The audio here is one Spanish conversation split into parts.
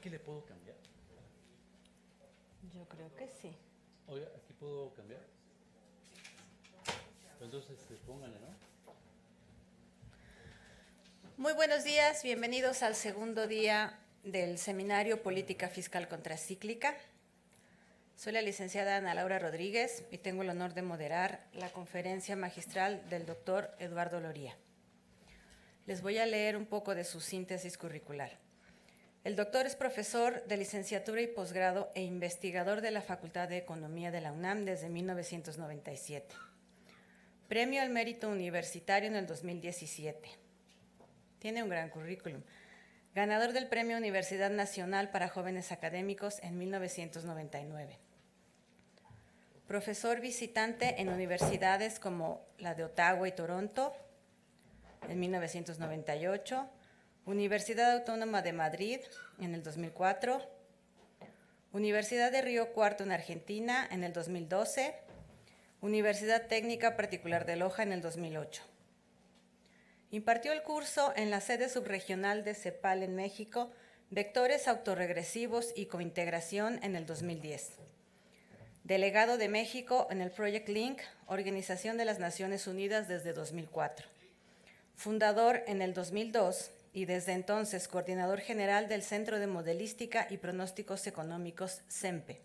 aquí le puedo cambiar? Yo creo que sí. Oiga, aquí puedo cambiar. Entonces, póngale, ¿no? Muy buenos días, bienvenidos al segundo día del seminario Política Fiscal Contracíclica. Soy la licenciada Ana Laura Rodríguez y tengo el honor de moderar la conferencia magistral del doctor Eduardo Loría. Les voy a leer un poco de su síntesis curricular. El doctor es profesor de licenciatura y posgrado e investigador de la Facultad de Economía de la UNAM desde 1997. Premio al Mérito Universitario en el 2017. Tiene un gran currículum. Ganador del Premio Universidad Nacional para Jóvenes Académicos en 1999. Profesor visitante en universidades como la de Ottawa y Toronto en 1998. Universidad Autónoma de Madrid en el 2004. Universidad de Río Cuarto en Argentina en el 2012. Universidad Técnica Particular de Loja en el 2008. Impartió el curso en la sede subregional de CEPAL en México, Vectores Autorregresivos y Cointegración en el 2010. Delegado de México en el Project Link, Organización de las Naciones Unidas desde 2004. Fundador en el 2002 y desde entonces coordinador general del Centro de Modelística y Pronósticos Económicos, CEMPE.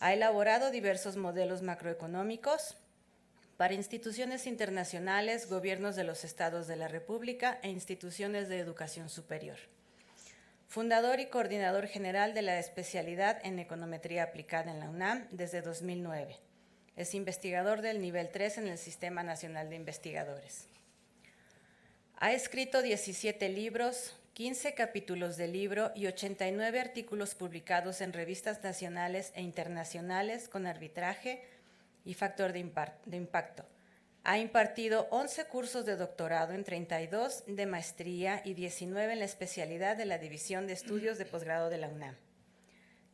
Ha elaborado diversos modelos macroeconómicos para instituciones internacionales, gobiernos de los estados de la República e instituciones de educación superior. Fundador y coordinador general de la especialidad en econometría aplicada en la UNAM desde 2009. Es investigador del nivel 3 en el Sistema Nacional de Investigadores. Ha escrito 17 libros, 15 capítulos de libro y 89 artículos publicados en revistas nacionales e internacionales con arbitraje y factor de impacto. Ha impartido 11 cursos de doctorado en 32 de maestría y 19 en la especialidad de la División de Estudios de Posgrado de la UNAM.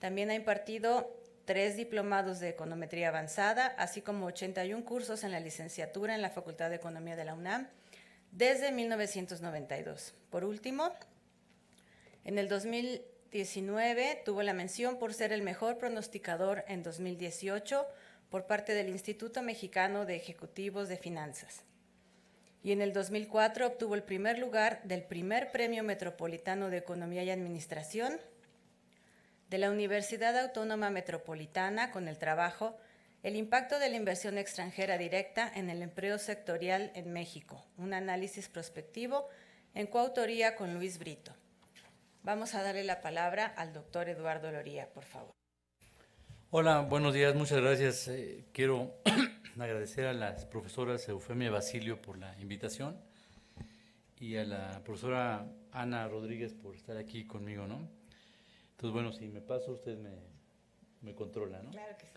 También ha impartido 3 diplomados de econometría avanzada, así como 81 cursos en la licenciatura en la Facultad de Economía de la UNAM desde 1992. Por último, en el 2019 tuvo la mención por ser el mejor pronosticador en 2018 por parte del Instituto Mexicano de Ejecutivos de Finanzas. Y en el 2004 obtuvo el primer lugar del primer Premio Metropolitano de Economía y Administración de la Universidad Autónoma Metropolitana con el trabajo El impacto de la inversión extranjera directa en el empleo sectorial en México, un análisis prospectivo en coautoría con Luis Brito. Vamos a darle la palabra al doctor Eduardo Loría, por favor. Hola, buenos días, muchas gracias. Quiero agradecer a las profesoras Eufemia Basilio por la invitación y a la profesora Ana Rodríguez por estar aquí conmigo, ¿no? Entonces, bueno, si me paso, usted me controla, ¿no? Claro que sí.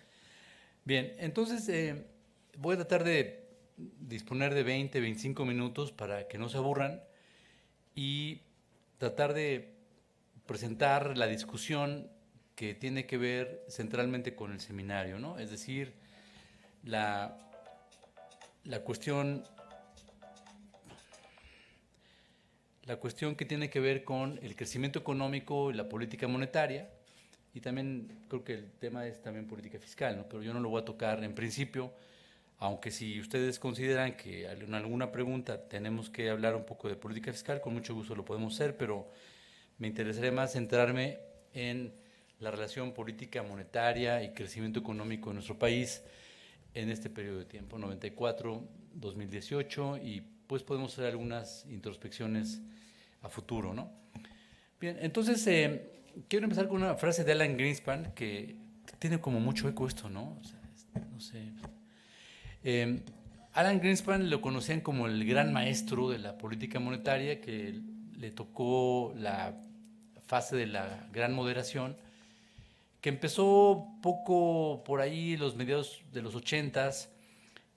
Bien, entonces voy a tratar de disponer de 20, 25 minutos para que no se aburran y tratar de presentar la discusión que tiene que ver centralmente con el seminario, ¿no? Es decir, la cuestión que tiene que ver con el crecimiento económico y la política monetaria, y también creo que el tema es también política fiscal, ¿no? Pero yo no lo voy a tocar en principio, aunque si ustedes consideran que en alguna pregunta tenemos que hablar un poco de política fiscal, con mucho gusto lo podemos hacer, pero me interesaría más centrarme en la relación política monetaria y crecimiento económico en nuestro país en este periodo de tiempo, 94, 2018, y pues podemos hacer algunas introspecciones a futuro, ¿no? Bien, entonces quiero empezar con una frase de Alan Greenspan que tiene como mucho eco esto, ¿no? O sea, no sé. Alan Greenspan lo conocían como el gran maestro de la política monetaria, que le tocó la fase de la gran moderación, que empezó poco por ahí los mediados de los 80s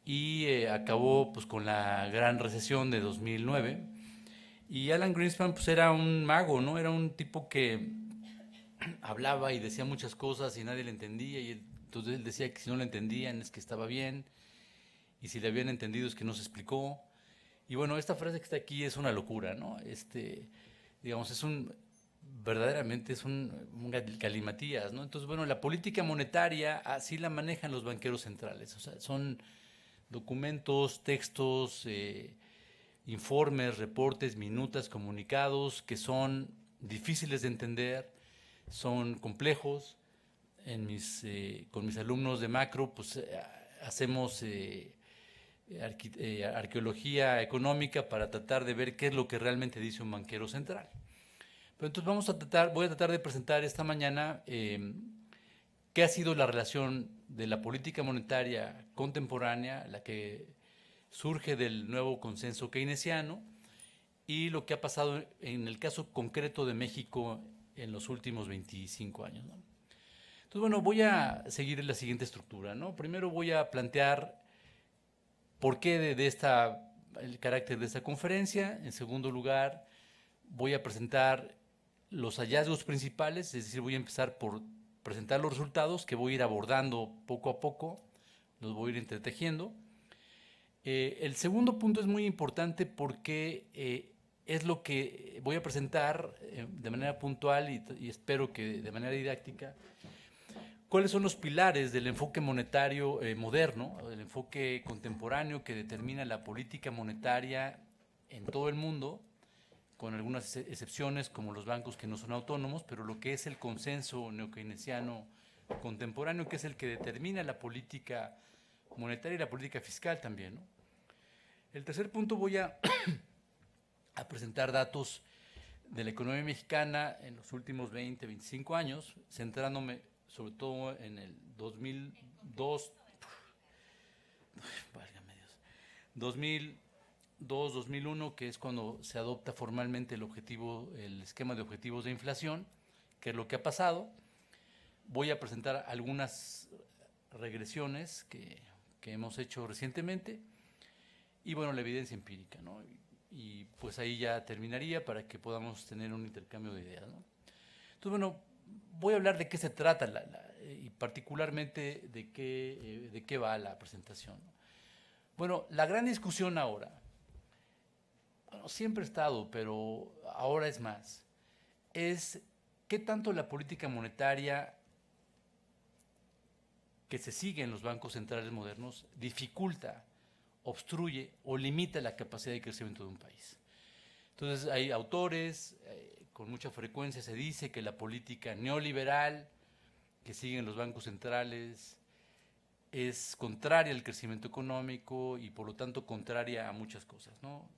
y acabó pues con la gran recesión de 2009. Y Alan Greenspan pues era un mago, ¿no? Era un tipo que hablaba y decía muchas cosas y nadie le entendía, y entonces él decía que si no le entendían es que estaba bien, y si le habían entendido es que no se explicó. Y bueno, esta frase que está aquí es una locura, ¿no? Digamos, verdaderamente es un galimatías, ¿no? Entonces, bueno, la política monetaria así la manejan los banqueros centrales. O sea, son documentos, textos, informes, reportes, minutas, comunicados que son difíciles de entender, son complejos. Con mis alumnos de macro, pues hacemos arqueología económica para tratar de ver qué es lo que realmente dice un banquero central. Pero entonces voy a tratar de presentar esta mañana qué ha sido la relación de la política monetaria contemporánea, la que surge del nuevo consenso keynesiano, y lo que ha pasado en el caso concreto de México en los últimos 25 años, ¿no? Entonces, bueno, voy a seguir la siguiente estructura, ¿no? Primero voy a plantear por qué el carácter de esta conferencia. En segundo lugar, voy a presentar los hallazgos principales, es decir, voy a empezar por presentar los resultados que voy a ir abordando poco a poco, los voy a ir entretejiendo. El segundo punto es muy importante porque es lo que voy a presentar de manera puntual y espero que de manera didáctica. ¿Cuáles son los pilares del enfoque monetario moderno, del enfoque contemporáneo que determina la política monetaria en todo el mundo, con algunas excepciones como los bancos que no son autónomos, pero lo que es el consenso neokeynesiano contemporáneo, que es el que determina la política monetaria y la política fiscal también, ¿no? El tercer punto voy a presentar datos de la economía mexicana en los últimos 20, 25 años, centrándome sobre todo en el 2002, válgame Dios, 2002, 2001, que es cuando se adopta formalmente el esquema de objetivos de inflación, que es lo que ha pasado. Voy a presentar algunas regresiones que hemos hecho recientemente y, bueno, la evidencia empírica, ¿no? Y pues ahí ya terminaría para que podamos tener un intercambio de ideas, ¿no? Entonces, bueno, voy a hablar de qué se trata y particularmente de qué va la presentación. Bueno, la gran discusión ahora, bueno, siempre ha estado, pero ahora es más, es qué tanto la política monetaria que se sigue en los bancos centrales modernos dificulta, obstruye o limita la capacidad de crecimiento de un país. Entonces hay autores, con mucha frecuencia se dice que la política neoliberal que siguen los bancos centrales es contraria al crecimiento económico y por lo tanto contraria a muchas cosas, ¿no?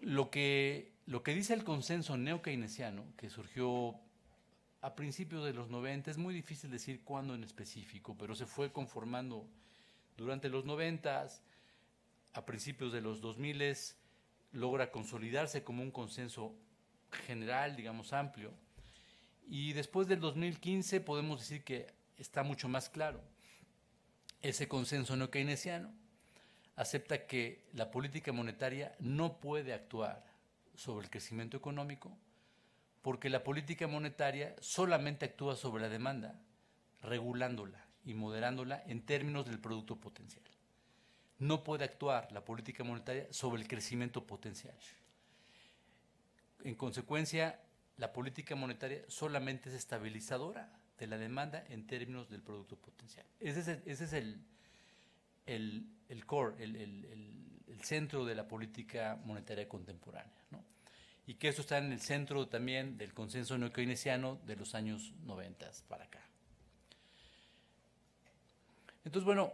Lo que dice el consenso neokeynesiano, que surgió a principios de los 90, es muy difícil decir cuándo en específico, pero se fue conformando durante los 90, a principios de los 2000, logra consolidarse como un consenso general, digamos amplio, y después del 2015 podemos decir que está mucho más claro. Ese consenso no keynesiano acepta que la política monetaria no puede actuar sobre el crecimiento económico porque la política monetaria solamente actúa sobre la demanda, regulándola y moderándola en términos del producto potencial. No puede actuar la política monetaria sobre el crecimiento potencial. En consecuencia, la política monetaria solamente es estabilizadora de la demanda en términos del producto potencial. Ese es el core, el centro de la política monetaria contemporánea, ¿no? Y que eso está en el centro también del consenso neokeynesiano de los años 90 para acá. Entonces, bueno,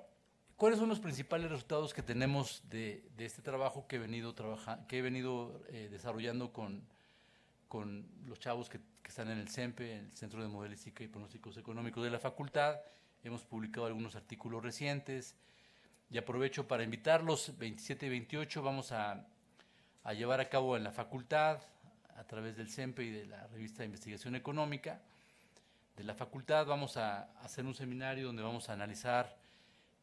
¿cuáles son los principales resultados que tenemos de este trabajo que he venido desarrollando con los chavos que están en el CEMPE, en el Centro de Modelística y Pronósticos Económicos de la Facultad? Hemos publicado algunos artículos recientes y aprovecho para invitarlos. 27 y 28 vamos a llevar a cabo en la facultad, a través del CEMPE y de la revista de investigación económica de la facultad. Vamos a hacer un seminario donde vamos a analizar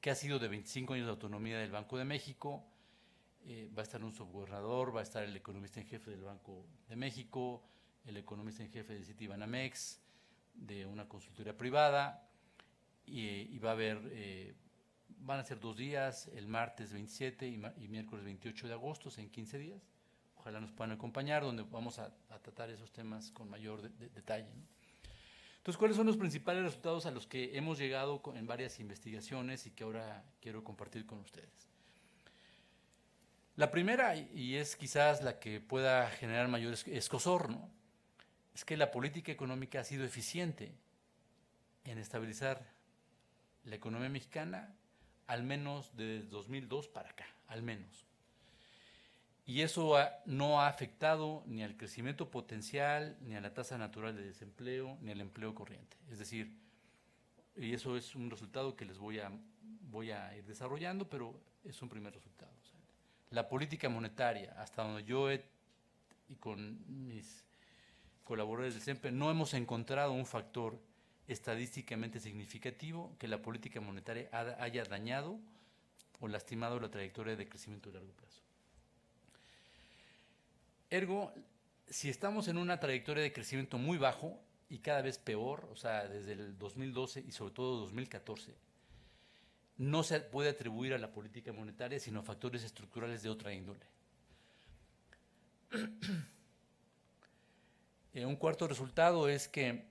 qué ha sido de 25 años de autonomía del Banco de México. Va a estar un subgobernador, va a estar el economista en jefe del Banco de México, el economista en jefe de Citibanamex, de una consultoría privada, y va a haber, van a ser 2 días, el martes 27 y miércoles 28 de agosto, en 15 días. ojalá nos puedan acompañar, donde vamos a tratar esos temas con mayor detalle, ¿no? Entonces, ¿cuáles son los principales resultados a los que hemos llegado en varias investigaciones y que ahora quiero compartir con ustedes? La primera, y es quizás la que pueda generar mayor escozor, ¿no?, es que la política económica ha sido eficiente en estabilizar la economía mexicana, al menos desde 2002 para acá, al menos. Y eso no ha afectado ni al crecimiento potencial, ni a la tasa natural de desempleo, ni al empleo corriente. Es decir, y eso es un resultado que les voy a ir desarrollando, pero es un primer resultado. O sea, la política monetaria, hasta donde yo y con mis colaboradores del CENPE, no hemos encontrado un factor estadísticamente significativo que la política monetaria haya dañado o lastimado la trayectoria de crecimiento de largo plazo. Ergo, si estamos en una trayectoria de crecimiento muy bajo y cada vez peor, o sea, desde el 2012 y sobre todo 2014, no se puede atribuir a la política monetaria, sino a factores estructurales de otra índole. Un cuarto resultado es que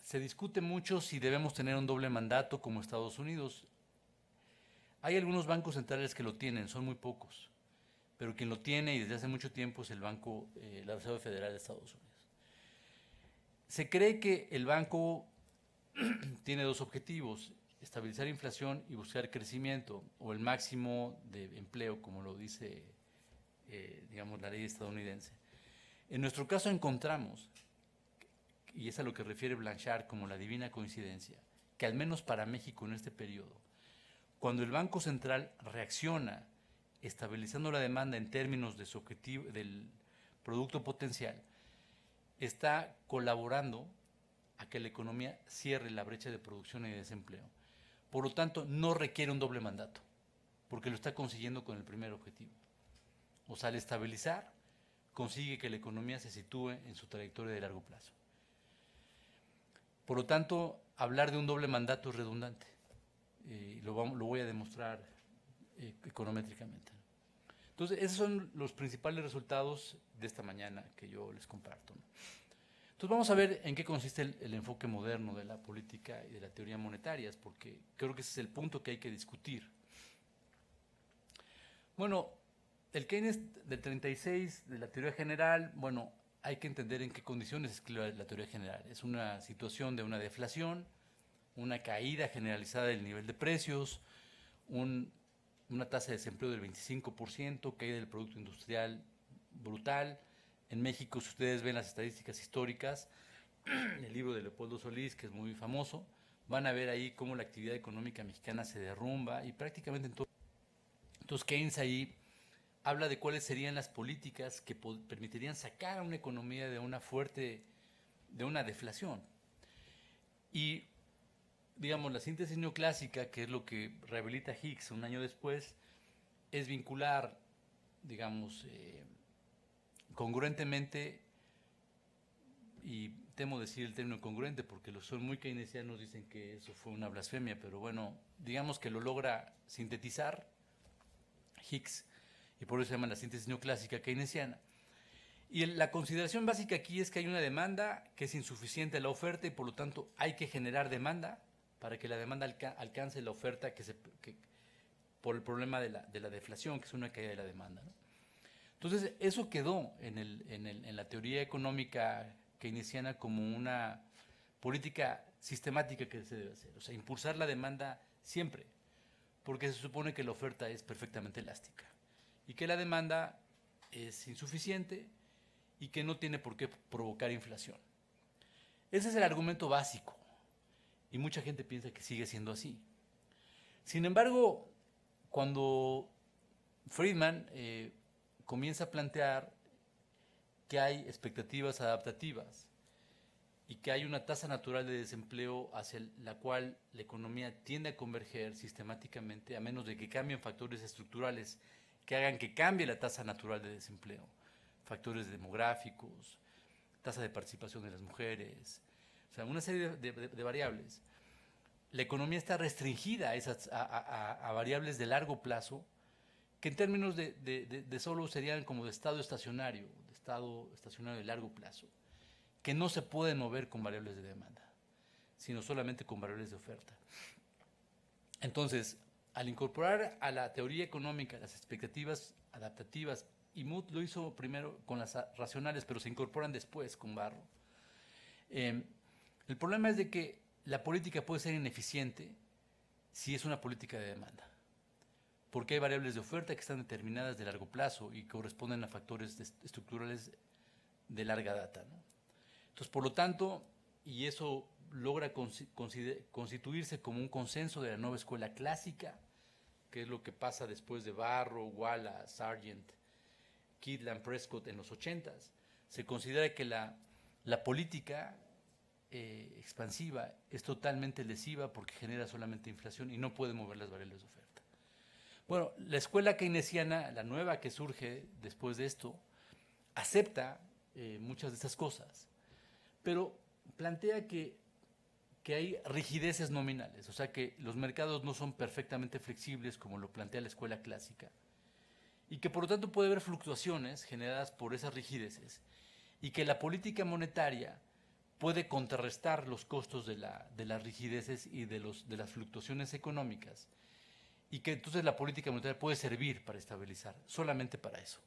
se discute mucho si debemos tener un doble mandato como Estados Unidos. Hay algunos bancos centrales que lo tienen, son muy pocos, pero quien lo tiene y desde hace mucho tiempo es la Reserva Federal de Estados Unidos. Se cree que el banco tiene dos objetivos: estabilizar inflación y buscar crecimiento o el máximo de empleo, como lo dice la ley estadounidense. En nuestro caso encontramos, y es a lo que refiere Blanchard como la divina coincidencia, que al menos para México en este periodo, cuando el Banco Central reacciona estabilizando la demanda en términos de su objetivo, del producto potencial, está colaborando a que la economía cierre la brecha de producción y de desempleo. Por lo tanto, no requiere un doble mandato, porque lo está consiguiendo con el primer objetivo. O sea, al estabilizar, consigue que la economía se sitúe en su trayectoria de largo plazo. Por lo tanto, hablar de un doble mandato es redundante. Lo voy a demostrar econométricamente. Entonces, esos son los principales resultados de esta mañana que yo les comparto, ¿no? Entonces, vamos a ver en qué consiste el enfoque moderno de la política y de la teoría monetarias, porque creo que ese es el punto que hay que discutir. Bueno, el Keynes del 36 de la teoría general, bueno, hay que entender en qué condiciones escribe la teoría general. Es una situación de una deflación, una caída generalizada del nivel de precios, una tasa de desempleo del 25%, caída del Producto Industrial brutal. En México, si ustedes ven las estadísticas históricas, el libro de Leopoldo Solís, que es muy famoso, van a ver ahí cómo la actividad económica mexicana se derrumba y prácticamente en todo. Entonces Keynes ahí habla de cuáles serían las políticas que permitirían sacar a una economía de una deflación. Y, digamos, la síntesis neoclásica, que es lo que rehabilita Hicks un año después, es vincular, digamos, congruentemente, y temo decir el término congruente porque los son muy keynesianos, dicen que eso fue una blasfemia, pero bueno, digamos que lo logra sintetizar Hicks, y por eso se llama la síntesis neoclásica keynesiana. Y la consideración básica aquí es que hay una demanda que es insuficiente a la oferta y por lo tanto hay que generar demanda para que la demanda alcance la oferta por el problema de la deflación, que es una caída de la demanda, ¿no? Entonces, eso quedó en la teoría económica keynesiana como una política sistemática que se debe hacer. O sea, impulsar la demanda siempre, porque se supone que la oferta es perfectamente elástica y que la demanda es insuficiente y que no tiene por qué provocar inflación. Ese es el argumento básico y mucha gente piensa que sigue siendo así. Sin embargo, cuando Friedman comienza a plantear que hay expectativas adaptativas y que hay una tasa natural de desempleo hacia la cual la economía tiende a converger sistemáticamente, a menos de que cambien factores estructurales que hagan que cambie la tasa natural de desempleo, factores demográficos, tasa de participación de las mujeres, o sea, una serie de variables. La economía está restringida a variables de largo plazo que en términos de solo serían como de estado estacionario de largo plazo, que no se pueden mover con variables de demanda, sino solamente con variables de oferta. Entonces, al incorporar a la teoría económica las expectativas adaptativas, y Mood lo hizo primero con las racionales, pero se incorporan después con Barro. El problema es de que la política puede ser ineficiente si es una política de demanda, porque hay variables de oferta que están determinadas de largo plazo y corresponden a factores estructurales de larga data, ¿no? Entonces, por lo tanto, y eso logra constituirse como un consenso de la nueva escuela clásica, que es lo que pasa después de Barro, Wallace, Sargent, Kydland, Prescott en los 80s. Se considera que la política expansiva es totalmente lesiva porque genera solamente inflación y no puede mover las variables de oferta. Bueno, la escuela keynesiana, la nueva que surge después de esto, acepta muchas de estas cosas, pero plantea que hay rigideces nominales, o sea que los mercados no son perfectamente flexibles como lo plantea la escuela clásica, y que por lo tanto puede haber fluctuaciones generadas por esas rigideces, y que la política monetaria puede contrarrestar los costos de las rigideces y de las fluctuaciones económicas, y que entonces la política monetaria puede servir para estabilizar, solamente para eso,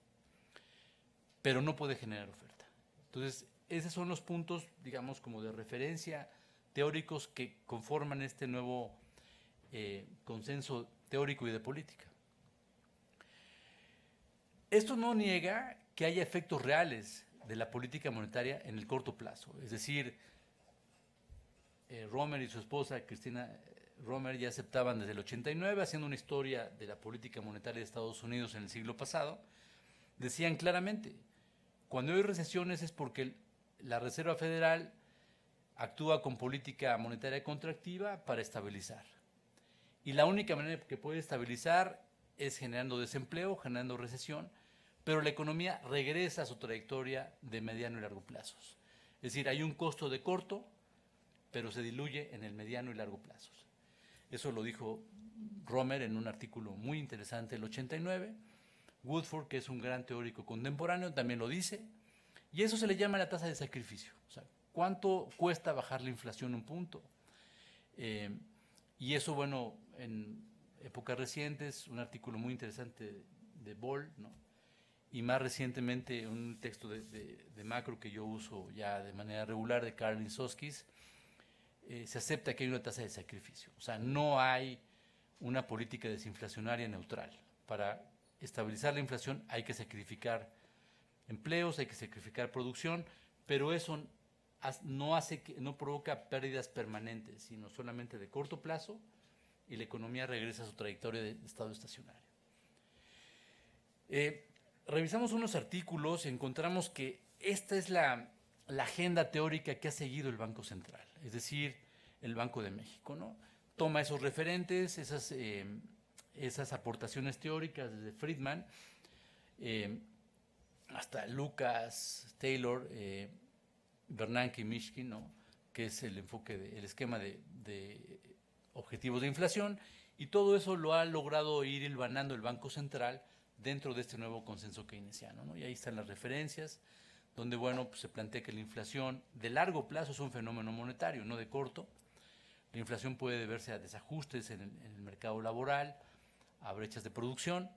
pero no puede generar oferta. Entonces, esos son los puntos, digamos, como de referencia teóricos que conforman este nuevo consenso teórico y de política. Esto no niega que haya efectos reales de la política monetaria en el corto plazo. Es decir, Romer y su esposa, Cristina Romer, ya aceptaban desde el 89, haciendo una historia de la política monetaria de Estados Unidos en el siglo pasado, decían claramente, cuando hay recesiones es porque la Reserva Federal actúa con política monetaria contractiva para estabilizar. Y la única manera que puede estabilizar es generando desempleo, generando recesión, pero la economía regresa a su trayectoria de mediano y largo plazos. Es decir, hay un costo de corto, pero se diluye en el mediano y largo plazos. Eso lo dijo Romer en un artículo muy interesante del 89. Woodford, que es un gran teórico contemporáneo, también lo dice. Y eso se le llama la tasa de sacrificio. O sea, ¿cuánto cuesta bajar la inflación un punto? Y eso, bueno, en épocas recientes, un artículo muy interesante de Boll, ¿no? Y más recientemente un texto de macro que yo uso ya de manera regular de Karl Linsowskis, se acepta que hay una tasa de sacrificio. O sea, no hay una política desinflacionaria neutral. Para estabilizar la inflación hay que sacrificar empleos, hay que sacrificar producción, pero eso no provoca pérdidas permanentes, sino solamente de corto plazo, y la economía regresa a su trayectoria de estado estacionario. Revisamos unos artículos y encontramos que esta es la agenda teórica que ha seguido el Banco Central, es decir, el Banco de México, ¿no? Toma esos referentes, esas aportaciones teóricas desde Friedman hasta Lucas, Taylor, Bernanke y Mishkin, ¿no? Que es el enfoque, el esquema de objetivos de inflación, y todo eso lo ha logrado ir hilvanando el Banco Central dentro de este nuevo consenso keynesiano, ¿no? Y ahí están las referencias, donde, bueno, pues se plantea que la inflación de largo plazo es un fenómeno monetario, no de corto. La inflación puede deberse a desajustes en el mercado laboral, a brechas de producción.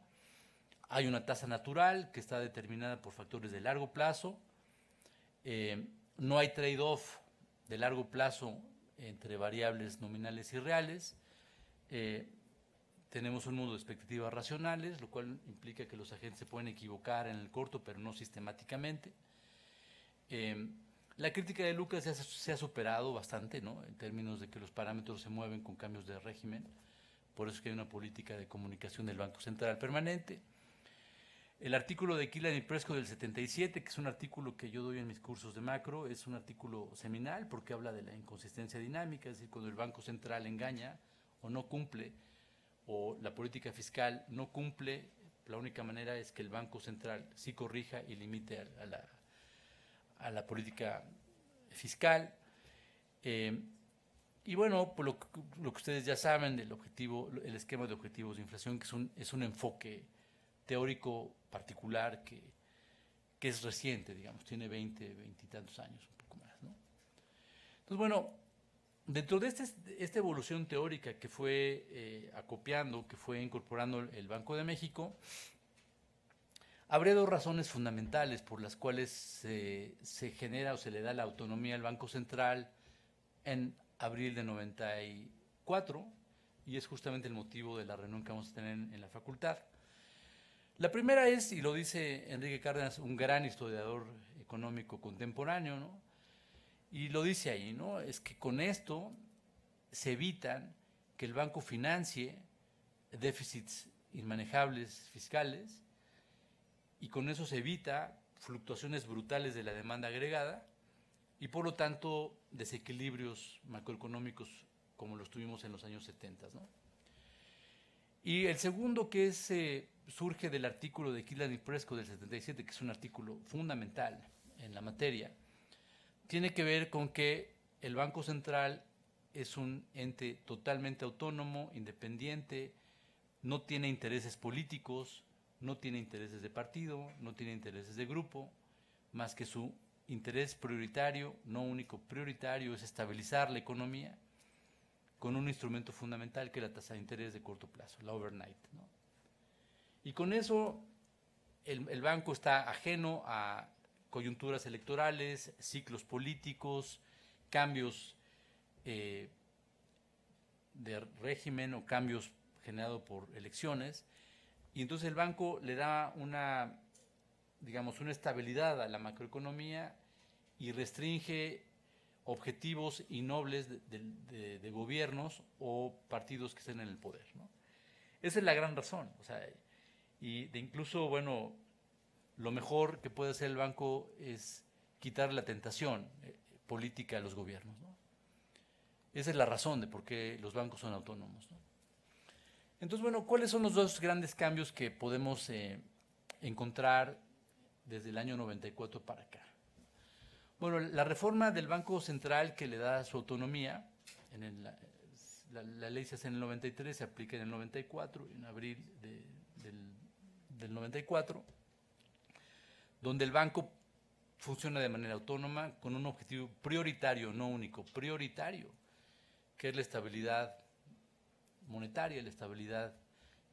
Hay una tasa natural que está determinada por factores de largo plazo. No hay trade-off de largo plazo entre variables nominales y reales. Tenemos un mundo de expectativas racionales, lo cual implica que los agentes se pueden equivocar en el corto, pero no sistemáticamente. La crítica de Lucas se ha superado bastante, ¿no? En términos de que los parámetros se mueven con cambios de régimen. Por eso es que hay una política de comunicación del Banco Central permanente. El artículo de Kydland y Prescott del 77, que es un artículo que yo doy en mis cursos de macro, es un artículo seminal porque habla de la inconsistencia dinámica, es decir, cuando el Banco Central engaña o no cumple, o la política fiscal no cumple, la única manera es que el Banco Central sí corrija y limite a la política fiscal. Y bueno, pues lo que ustedes ya saben del objetivo, el esquema de objetivos de inflación, que es un enfoque teórico particular que es reciente, digamos, tiene 20 y tantos años, un poco más, ¿no? Entonces, bueno, dentro de esta evolución teórica que fue acopiando, que fue incorporando el Banco de México, habría dos razones fundamentales por las cuales se genera o se le da la autonomía al Banco Central en abril de 94, y es justamente el motivo de la reunión que vamos a tener en la facultad. La primera es, y lo dice Enrique Cárdenas, un gran historiador económico contemporáneo, ¿no? Y lo dice ahí, ¿no? Es que con esto se evitan que el banco financie déficits inmanejables fiscales, y con eso se evita fluctuaciones brutales de la demanda agregada y por lo tanto desequilibrios macroeconómicos como los tuvimos en los años 70, ¿no? Y el segundo, que surge del artículo de Kirtland y Prescott del 77, que es un artículo fundamental en la materia, tiene que ver con que el Banco Central es un ente totalmente autónomo, independiente, no tiene intereses políticos, no tiene intereses de partido, no tiene intereses de grupo, más que su interés prioritario, no único prioritario, es estabilizar la economía con un instrumento fundamental que es la tasa de interés de corto plazo, la overnight, ¿no? Y con eso el banco está ajeno a coyunturas electorales, ciclos políticos, cambios de régimen o cambios generados por elecciones, y entonces el banco le da una estabilidad a la macroeconomía y restringe objetivos innobles de gobiernos o partidos que estén en el poder, ¿no? Esa es la gran razón, o sea, y incluso, bueno, lo mejor que puede hacer el banco es quitar la tentación política a los gobiernos, ¿no? Esa es la razón de por qué los bancos son autónomos, ¿no? Entonces, bueno, ¿cuáles son los dos grandes cambios que podemos encontrar desde el año 94 para acá? Bueno, la reforma del Banco Central que le da su autonomía, la ley se hace en el 93, se aplica en el 94, en abril del 94, donde el banco funciona de manera autónoma con un objetivo prioritario, no único, prioritario, que es la estabilidad monetaria, la estabilidad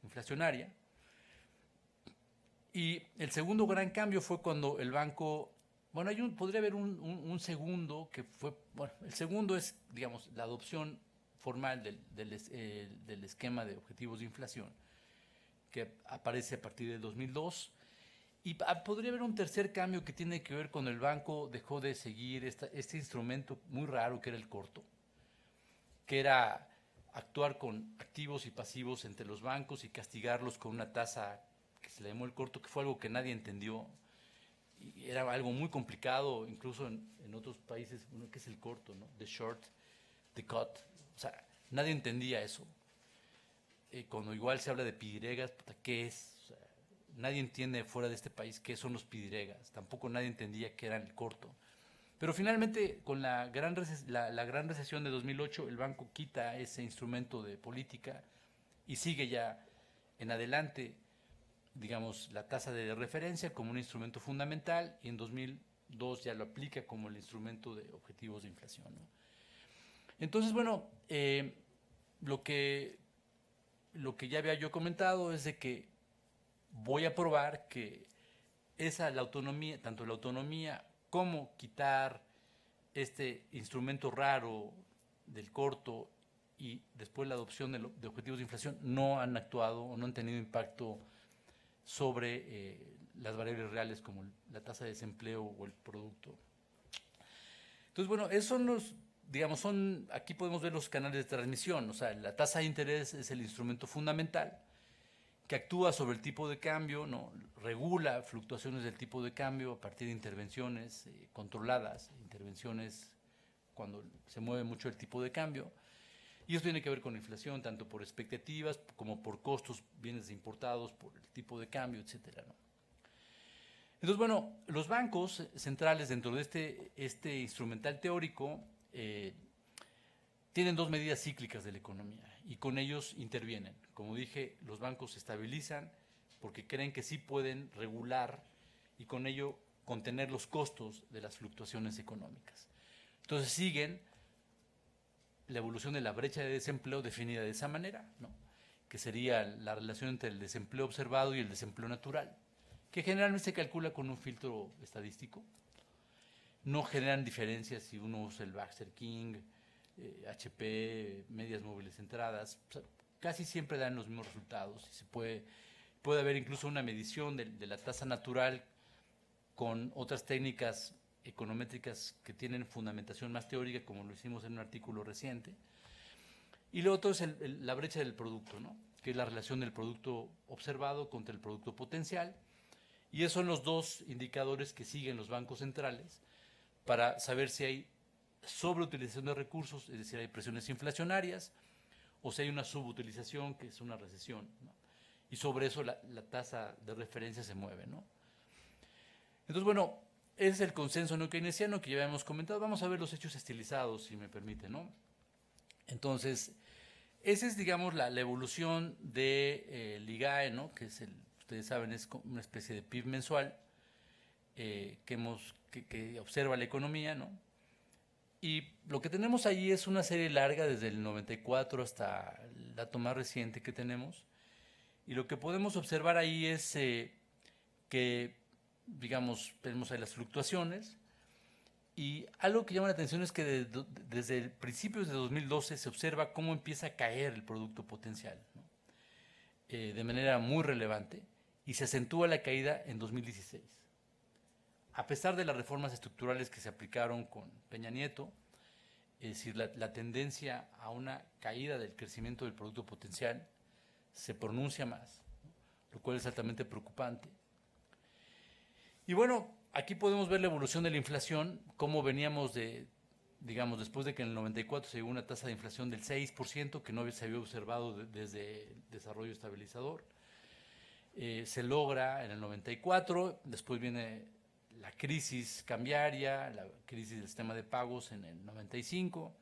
inflacionaria. Y el segundo gran cambio fue cuando el banco, bueno, podría haber un segundo que fue, bueno, el segundo es, digamos, la adopción formal del esquema de objetivos de inflación, que aparece a partir del 2002. Y podría haber un tercer cambio que tiene que ver con el banco dejó de seguir este instrumento muy raro que era el corto, que era actuar con activos y pasivos entre los bancos y castigarlos con una tasa que se le llamó el corto, que fue algo que nadie entendió. Y era algo muy complicado, incluso en otros países, ¿qué es el corto, no? The short, the cut. O sea, nadie entendía eso. Cuando igual se habla de pidiregas, ¿qué es? O sea, nadie entiende fuera de este país qué son los pidiregas. Tampoco nadie entendía qué era el corto. Pero finalmente, con la gran recesión de 2008, el banco quita ese instrumento de política y sigue ya en adelante, digamos, la tasa de referencia como un instrumento fundamental, y en 2002 ya lo aplica como el instrumento de objetivos de inflación, ¿no? Entonces, bueno, lo que ya había yo comentado es de que voy a probar que la autonomía, tanto la autonomía como quitar este instrumento raro del corto y después la adopción de objetivos de inflación no han actuado o no han tenido impacto sobre las variables reales como la tasa de desempleo o el producto. Entonces, bueno, esos son aquí podemos ver los canales de transmisión, o sea, la tasa de interés es el instrumento fundamental que actúa sobre el tipo de cambio, ¿no? Regula fluctuaciones del tipo de cambio a partir de intervenciones controladas, intervenciones cuando se mueve mucho el tipo de cambio. Y eso tiene que ver con la inflación, tanto por expectativas como por costos, bienes importados, por el tipo de cambio, etcétera, ¿no? Entonces, bueno, los bancos centrales dentro de este instrumental teórico tienen dos medidas cíclicas de la economía y con ellos intervienen. Como dije, los bancos se estabilizan porque creen que sí pueden regular y con ello contener los costos de las fluctuaciones económicas. Entonces siguen la evolución de la brecha de desempleo definida de esa manera, ¿no? Que sería la relación entre el desempleo observado y el desempleo natural, que generalmente se calcula con un filtro estadístico. No generan diferencias si uno usa el Baxter King, HP, medias móviles centradas, o sea, casi siempre dan los mismos resultados. Y puede haber incluso una medición de la tasa natural con otras técnicas econométricas que tienen fundamentación más teórica, como lo hicimos en un artículo reciente. Y lo otro es la brecha del producto, ¿no? Que es la relación del producto observado contra el producto potencial. Y esos son los dos indicadores que siguen los bancos centrales para saber si hay sobreutilización de recursos, es decir, hay presiones inflacionarias, o si hay una subutilización, que es una recesión, ¿no? Y sobre eso la tasa de referencia se mueve, ¿no? Entonces, bueno, ese es el consenso no keynesiano que ya habíamos comentado. Vamos a ver los hechos estilizados, si me permite, ¿no? Entonces, esa es, digamos, la evolución del IGAE, ¿no? Que es ustedes saben, es una especie de PIB mensual que observa la economía, ¿no? Y lo que tenemos ahí es una serie larga desde el 94 hasta el dato más reciente que tenemos. Y lo que podemos observar ahí es que, digamos, tenemos ahí las fluctuaciones. Y algo que llama la atención es que desde principios de 2012 se observa cómo empieza a caer el producto potencial, ¿no? De manera muy relevante, y se acentúa la caída en 2016. A pesar de las reformas estructurales que se aplicaron con Peña Nieto, es decir, la tendencia a una caída del crecimiento del producto potencial se pronuncia más, ¿no? Lo cual es altamente preocupante. Y bueno, aquí podemos ver la evolución de la inflación, cómo veníamos digamos, después de que en el 94 se llegó a una tasa de inflación del 6%, que no se había observado desde el desarrollo estabilizador. Se logra en el 94, después viene la crisis cambiaria, la crisis del sistema de pagos en el 95,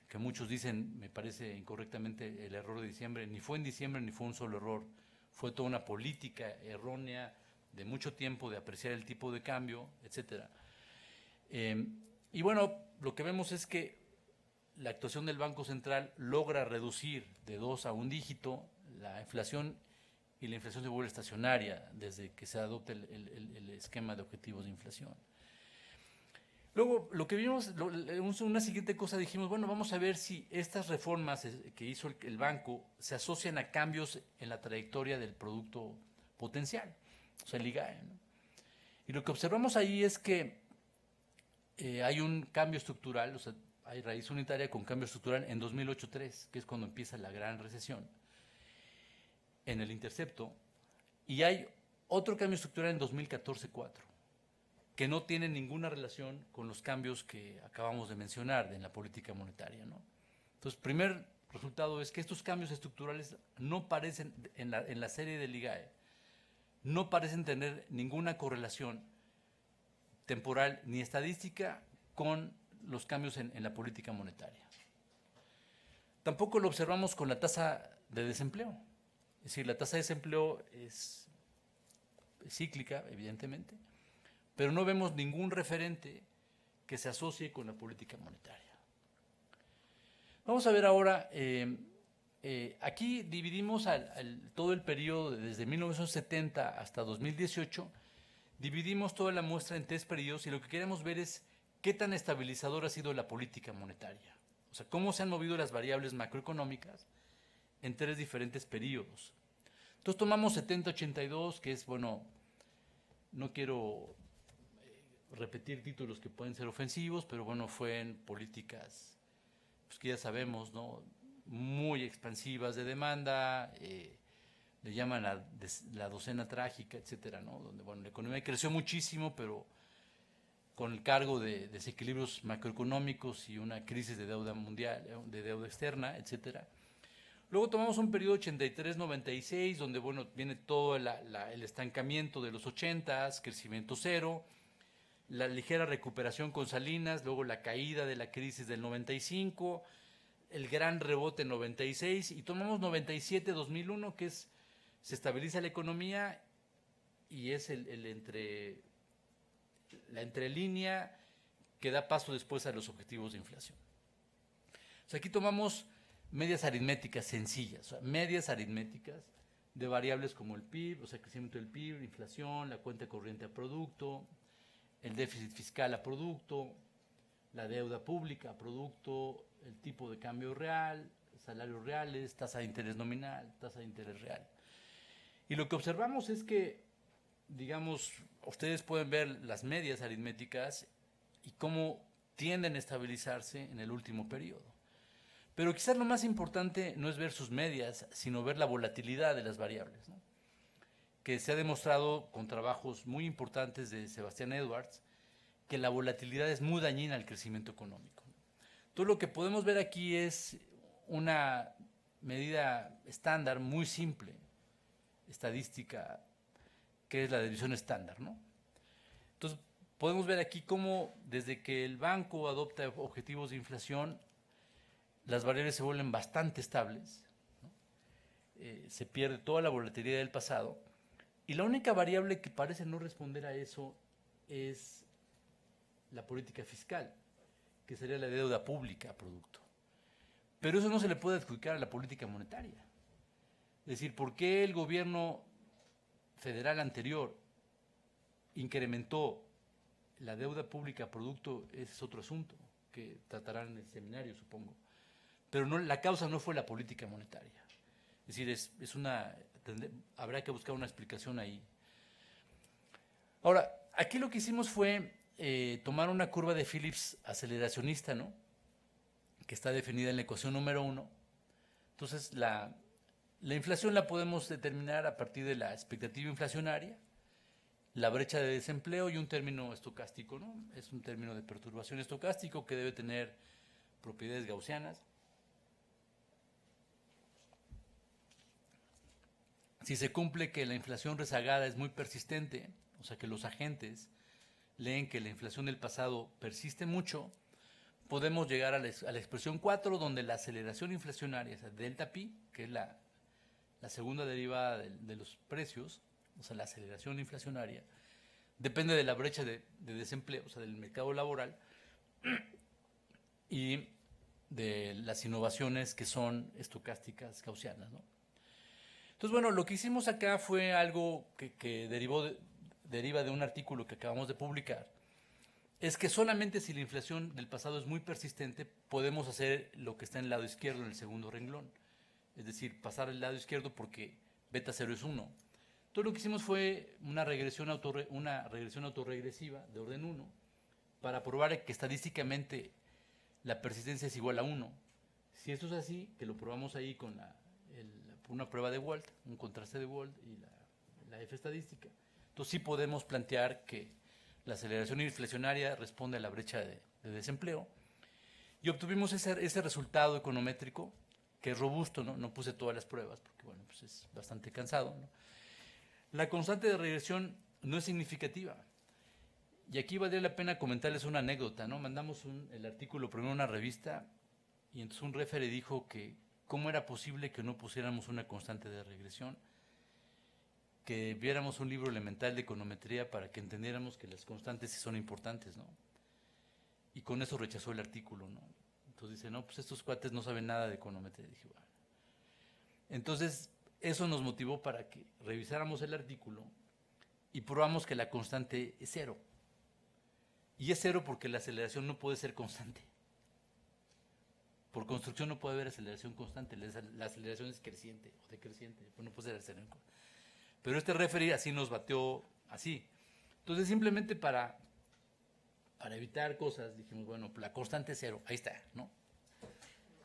que muchos dicen, me parece incorrectamente, el error de diciembre. Ni fue en diciembre ni fue un solo error, fue toda una política errónea de mucho tiempo de apreciar el tipo de cambio, etcétera. Y bueno, lo que vemos es que la actuación del Banco Central logra reducir de 2 a 1 dígito la inflación, y la inflación se vuelve estacionaria desde que se adopta el esquema de objetivos de inflación. Luego, lo que vimos, una siguiente cosa, dijimos, bueno, vamos a ver si estas reformas que hizo el banco se asocian a cambios en la trayectoria del producto potencial, o sea, el IGAE, ¿no? Y lo que observamos ahí es que hay un cambio estructural, o sea, hay raíz unitaria con cambio estructural en 2008-3, que es cuando empieza la gran recesión, en el intercepto, y hay otro cambio estructural en 2014-4, que no tiene ninguna relación con los cambios que acabamos de mencionar en la política monetaria, ¿no? Entonces, primer resultado es que estos cambios estructurales no parecen, en la serie del IGAE, no parecen tener ninguna correlación temporal ni estadística con los cambios en la política monetaria. Tampoco lo observamos con la tasa de desempleo. Es decir, la tasa de desempleo es cíclica, evidentemente, pero no vemos ningún referente que se asocie con la política monetaria. Vamos a ver ahora, aquí dividimos todo el periodo desde 1970 hasta 2018, dividimos toda la muestra en 3 periodos, y lo que queremos ver es qué tan estabilizadora ha sido la política monetaria. O sea, cómo se han movido las variables macroeconómicas en 3 diferentes periodos. Entonces tomamos 70-82, que es, bueno, no quiero repetir títulos que pueden ser ofensivos, pero bueno, fue en políticas, pues que ya sabemos, ¿no? Muy expansivas de demanda, le llaman la docena trágica, etcétera, ¿no? Donde, bueno, la economía creció muchísimo, pero con el cargo de desequilibrios macroeconómicos y una crisis de deuda mundial, de deuda externa, etcétera. Luego tomamos un periodo 83-96, donde, bueno, viene todo el estancamiento de los 80s, crecimiento cero, la ligera recuperación con Salinas, luego la caída de la crisis del 95, el gran rebote en 96, y tomamos 97-2001, que es Se estabiliza la economía y es la entrelínea que da paso después a los objetivos de inflación. O sea, aquí tomamos medias aritméticas sencillas, o sea, medias aritméticas de variables como el PIB, o sea, el crecimiento del PIB, la inflación, la cuenta corriente a producto, el déficit fiscal a producto, la deuda pública a producto, el tipo de cambio real, salarios reales, tasa de interés nominal, tasa de interés real. Y lo que observamos es que, digamos, ustedes pueden ver las medias aritméticas y cómo tienden a estabilizarse en el último periodo. Pero quizás lo más importante no es ver sus medias, sino ver la volatilidad de las variables, ¿no? Que se ha demostrado con trabajos muy importantes de Sebastián Edwards, que la volatilidad es muy dañina al crecimiento económico. Entonces lo que podemos ver aquí es una medida estándar muy simple, estadística, que es la división estándar, ¿no? Entonces podemos ver aquí cómo desde que el banco adopta objetivos de inflación, las variables se vuelven bastante estables, ¿no? Se pierde toda la volatilidad del pasado, y la única variable que parece no responder a eso es la política fiscal, que sería la deuda pública a producto. Pero eso no se le puede adjudicar a la política monetaria. Es decir, ¿por qué el gobierno federal anterior incrementó la deuda pública a producto? Ese es otro asunto que tratarán en el seminario, supongo. Pero no, la causa no fue la política monetaria. Es decir, habrá que buscar una explicación ahí. Ahora, aquí lo que hicimos fue tomar una curva de Phillips aceleracionista, ¿no? Que está definida en la ecuación número 1. Entonces, la inflación la podemos determinar a partir de la expectativa inflacionaria, la brecha de desempleo y un término estocástico, ¿no? Es un término de perturbación estocástico que debe tener propiedades gaussianas. Si se cumple que la inflación rezagada es muy persistente, o sea que los agentes leen que la inflación del pasado persiste mucho, podemos llegar a la expresión 4, donde la aceleración inflacionaria, o sea, delta pi, que es la segunda derivada de los precios, o sea, la aceleración inflacionaria, depende de la brecha de desempleo, o sea, del mercado laboral, y de las innovaciones que son estocásticas gaussianas, ¿no? Entonces, bueno, lo que hicimos acá fue algo que deriva de un artículo que acabamos de publicar, es que solamente si la inflación del pasado es muy persistente, podemos hacer lo que está en el lado izquierdo, en el segundo renglón. Es decir, pasar al lado izquierdo porque beta 0 es 1. Entonces lo que hicimos fue una regresión autorregresiva de orden 1 para probar que estadísticamente la persistencia es igual a 1. Si esto es así, que lo probamos ahí con una prueba de Wald, un contraste de Wald y la F estadística, entonces sí podemos plantear que la aceleración inflacionaria responde a la brecha de desempleo, y obtuvimos ese resultado econométrico que es robusto, ¿no? No puse todas las pruebas porque, bueno, pues es bastante cansado, ¿no? La constante de regresión no es significativa. Y aquí valdría la pena comentarles una anécdota, ¿no? Mandamos el artículo primero a una revista y entonces un referee dijo que cómo era posible que no pusiéramos una constante de regresión, que viéramos un libro elemental de econometría para que entendiéramos que las constantes sí son importantes, ¿no? Y con eso rechazó el artículo, ¿no? Entonces dice, no, pues estos cuates no saben nada de econometría. Y dije, bueno. Entonces, eso nos motivó para que revisáramos el artículo y probamos que la constante es 0. Y es 0 porque la aceleración no puede ser constante. Por construcción no puede haber aceleración constante. La aceleración es creciente o decreciente. Pues no puede ser aceleración constante. Pero este referee así nos bateó así. Entonces, simplemente para evitar cosas, dijimos, bueno, la constante es 0. Ahí está, ¿no?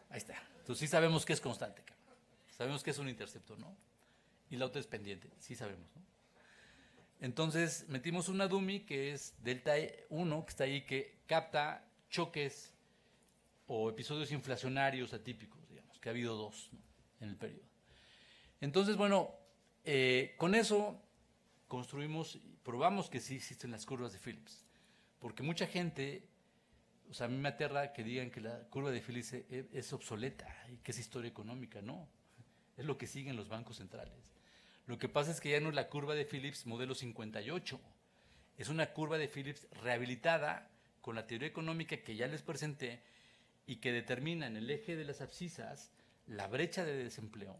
Ahí está. Entonces sí sabemos que es constante, cabrón. Sabemos que es un interceptor, ¿no? Y la otra es pendiente, sí sabemos, ¿no? Entonces metimos una dummy que es delta 1, que está ahí, que capta choques o episodios inflacionarios atípicos, digamos, que ha habido 2, ¿no? En el periodo. Entonces, bueno, con eso construimos, probamos que sí existen las curvas de Phillips, porque mucha gente, o sea, a mí me aterra que digan que la curva de Phillips es obsoleta y que es historia económica. No, es lo que siguen los bancos centrales. Lo que pasa es que ya no es la curva de Phillips modelo 58. Es una curva de Phillips rehabilitada con la teoría económica que ya les presenté y que determina en el eje de las abscisas la brecha de desempleo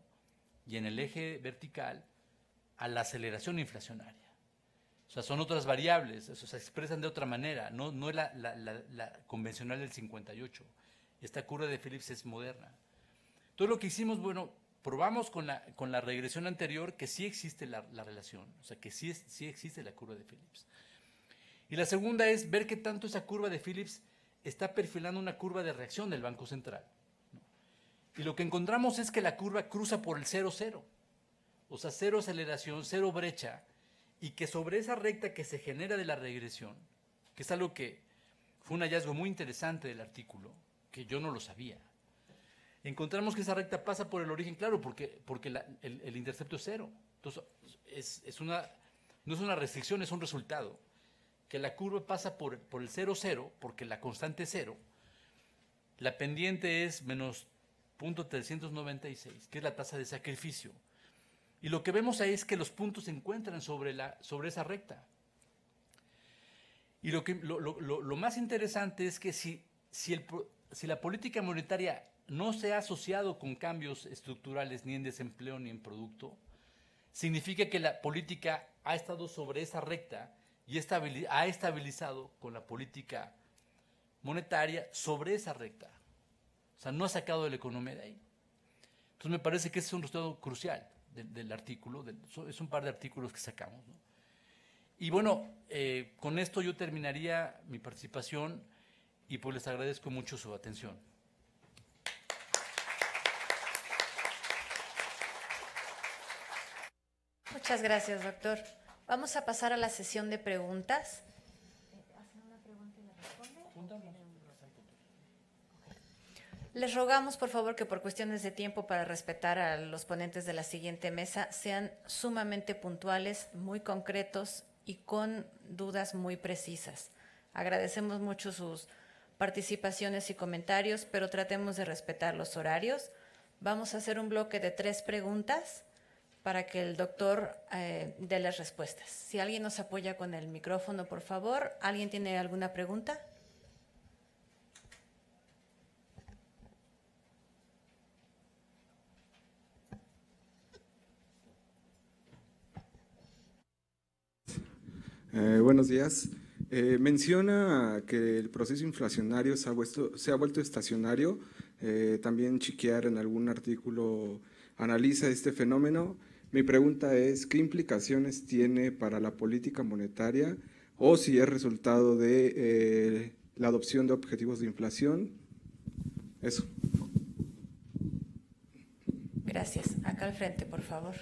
y en el eje vertical a la aceleración inflacionaria. O sea, son otras variables, o sea, se expresan de otra manera, no es la convencional del 58. Esta curva de Phillips es moderna. Entonces lo que hicimos, bueno, probamos con la regresión anterior que sí existe la relación, o sea, que sí existe la curva de Phillips. Y la segunda es ver qué tanto esa curva de Phillips está perfilando una curva de reacción del Banco Central, ¿no? Y lo que encontramos es que la curva cruza por el 0,0, o sea, cero aceleración, cero brecha, y que sobre esa recta que se genera de la regresión, que es algo que fue un hallazgo muy interesante del artículo, que yo no lo sabía, encontramos que esa recta pasa por el origen, claro, porque el intercepto es cero. Entonces, no es una restricción, es un resultado. Que la curva pasa por el 0,0, porque la constante es cero. La pendiente es menos 0.396, que es la tasa de sacrificio. Y lo que vemos ahí es que los puntos se encuentran sobre esa recta. Y lo más interesante es que si la política monetaria no se ha asociado con cambios estructurales ni en desempleo ni en producto, significa que la política ha estado sobre esa recta y ha estabilizado con la política monetaria sobre esa recta. O sea, no ha sacado de la economía de ahí. Entonces me parece que ese es un resultado crucial del artículo, es un par de artículos que sacamos, ¿no? Y bueno, con esto yo terminaría mi participación y pues les agradezco mucho su atención. Muchas gracias, doctor. Vamos a pasar a la sesión de preguntas. Les rogamos, por favor, que por cuestiones de tiempo, para respetar a los ponentes de la siguiente mesa, sean sumamente puntuales, muy concretos y con dudas muy precisas. Agradecemos mucho sus participaciones y comentarios, pero tratemos de respetar los horarios. Vamos a hacer un bloque de 3 preguntas para que el doctor dé las respuestas. Si alguien nos apoya con el micrófono, por favor. ¿Alguien tiene alguna pregunta? Buenos días. Menciona que el proceso inflacionario se ha vuelto estacionario. También Chiquiar en algún artículo analiza este fenómeno. Mi pregunta es, ¿qué implicaciones tiene para la política monetaria o si es resultado de la adopción de objetivos de inflación? Eso. Gracias. Acá al frente, por favor.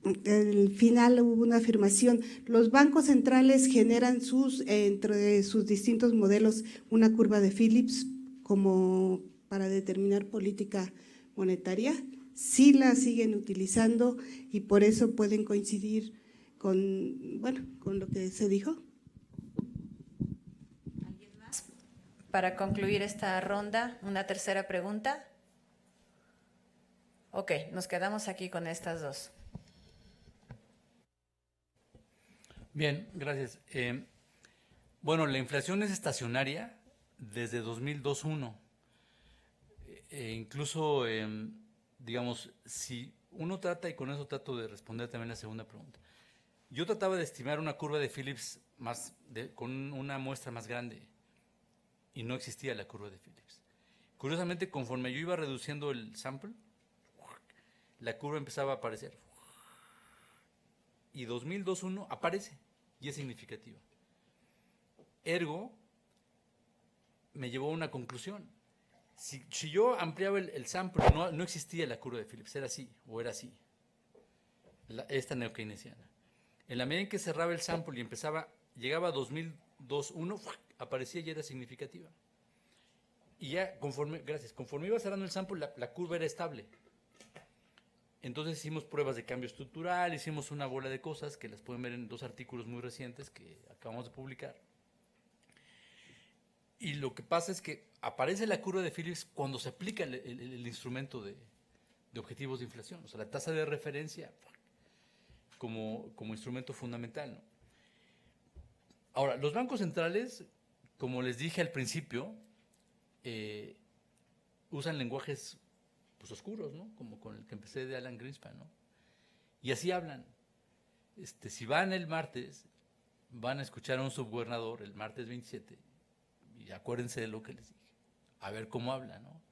Al final hubo una afirmación, los bancos centrales generan entre sus distintos modelos una curva de Phillips como para determinar política monetaria. Sí la siguen utilizando y por eso pueden coincidir con lo que se dijo. ¿Alguien más? Para concluir esta ronda, una tercera pregunta. Ok, nos quedamos aquí con estas dos. Bien, gracias. Bueno, la inflación es estacionaria desde 2002-1. Incluso, digamos, si uno trata, y con eso trato de responder también la segunda pregunta, yo trataba de estimar una curva de Phillips con una muestra más grande y no existía la curva de Phillips. Curiosamente, conforme yo iba reduciendo el sample, la curva empezaba a aparecer. Y 2002-1 aparece y es significativa. Ergo, me llevó a una conclusión. Si yo ampliaba el sample, no existía la curva de Phillips, era así, o era así, esta neokeynesiana. En la medida en que cerraba el sample y llegaba a 2002-1, aparecía y era significativa. Y ya conforme iba cerrando el sample, la curva era estable. Entonces hicimos pruebas de cambio estructural, hicimos una bola de cosas que las pueden ver en 2 artículos muy recientes que acabamos de publicar. Y lo que pasa es que aparece la curva de Phillips cuando se aplica el instrumento de objetivos de inflación, o sea, la tasa de referencia como instrumento fundamental, ¿no? Ahora, los bancos centrales, como les dije al principio, usan lenguajes pues, oscuros, ¿no? Como con el que empecé de Alan Greenspan, ¿no? Y así hablan. Si van el martes, van a escuchar a un subgobernador el martes 27, y acuérdense de lo que les dije, a ver cómo hablan, ¿no?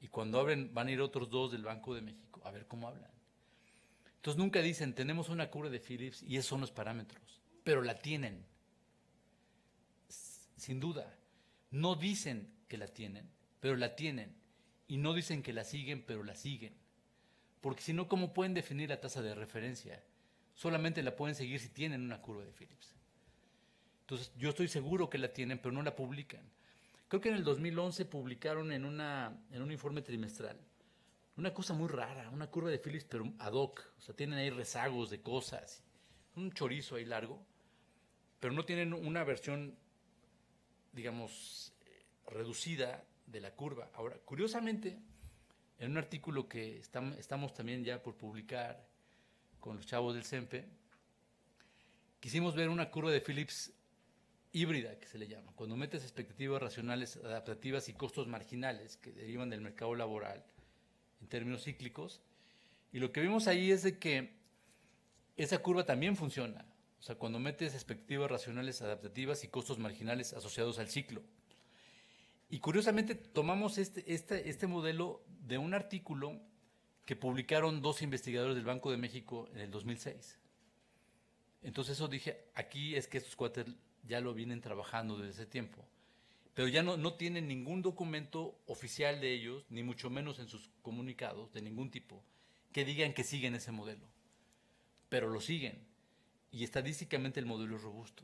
Y cuando hablen, van a ir otros dos del Banco de México, a ver cómo hablan. Entonces nunca dicen, tenemos una curva de Phillips y esos son los parámetros, pero la tienen. Sin duda, no dicen que la tienen, pero la tienen. Y no dicen que la siguen, pero la siguen. Porque si no, ¿cómo pueden definir la tasa de referencia? Solamente la pueden seguir si tienen una curva de Phillips. Entonces, yo estoy seguro que la tienen, pero no la publican. Creo que en el 2011 publicaron en un informe trimestral una cosa muy rara, una curva de Phillips, pero ad hoc. O sea, tienen ahí rezagos de cosas, un chorizo ahí largo, pero no tienen una versión, digamos, reducida de la curva. Ahora, curiosamente, en un artículo que estamos también ya por publicar con los chavos del CENPE, quisimos ver una curva de Phillips híbrida, que se le llama, cuando metes expectativas racionales, adaptativas y costos marginales que derivan del mercado laboral en términos cíclicos, y lo que vimos ahí es de que esa curva también funciona, o sea, cuando metes expectativas racionales, adaptativas y costos marginales asociados al ciclo. Y curiosamente tomamos este modelo de un artículo que publicaron dos investigadores del Banco de México en el 2006. Entonces eso dije, aquí es que estos cuates ya lo vienen trabajando desde ese tiempo, pero ya no tienen ningún documento oficial de ellos, ni mucho menos en sus comunicados de ningún tipo, que digan que siguen ese modelo, pero lo siguen, y estadísticamente el modelo es robusto.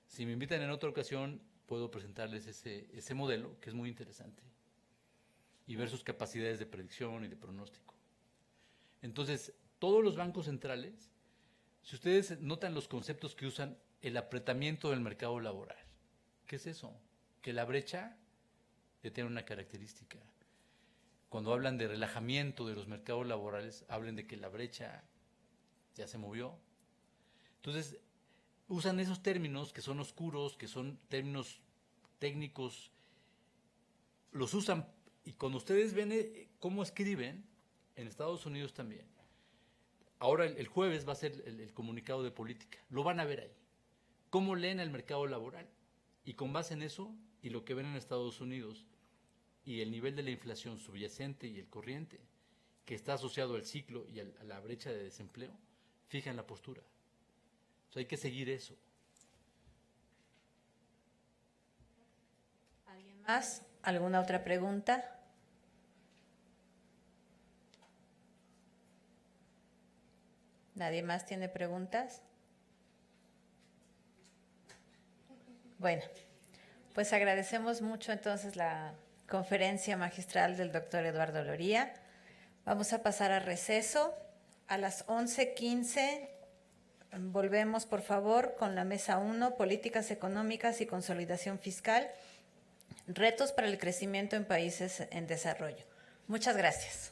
Si me invitan en otra ocasión, puedo presentarles ese modelo, que es muy interesante, y ver sus capacidades de predicción y de pronóstico. Entonces, todos los bancos centrales, si ustedes notan los conceptos que usan, el apretamiento del mercado laboral, ¿qué es eso? Que la brecha tiene una característica. Cuando hablan de relajamiento de los mercados laborales, hablan de que la brecha ya se movió. Entonces, usan esos términos que son oscuros, que son términos técnicos, los usan, y cuando ustedes ven cómo escriben, en Estados Unidos también, ahora el jueves va a ser el comunicado de política, lo van a ver ahí, cómo leen el mercado laboral, y con base en eso, y lo que ven en Estados Unidos, y el nivel de la inflación subyacente y el corriente, que está asociado al ciclo y a la brecha de desempleo, fijan la postura. O sea, hay que seguir eso. ¿Alguien más? ¿Alguna otra pregunta? ¿Nadie más tiene preguntas? Bueno, pues agradecemos mucho entonces la conferencia magistral del doctor Eduardo Loría. Vamos a pasar a receso. A las 11:15 volvemos, por favor, con la mesa 1, Políticas Económicas y Consolidación Fiscal, retos para el crecimiento en países en desarrollo. Muchas gracias.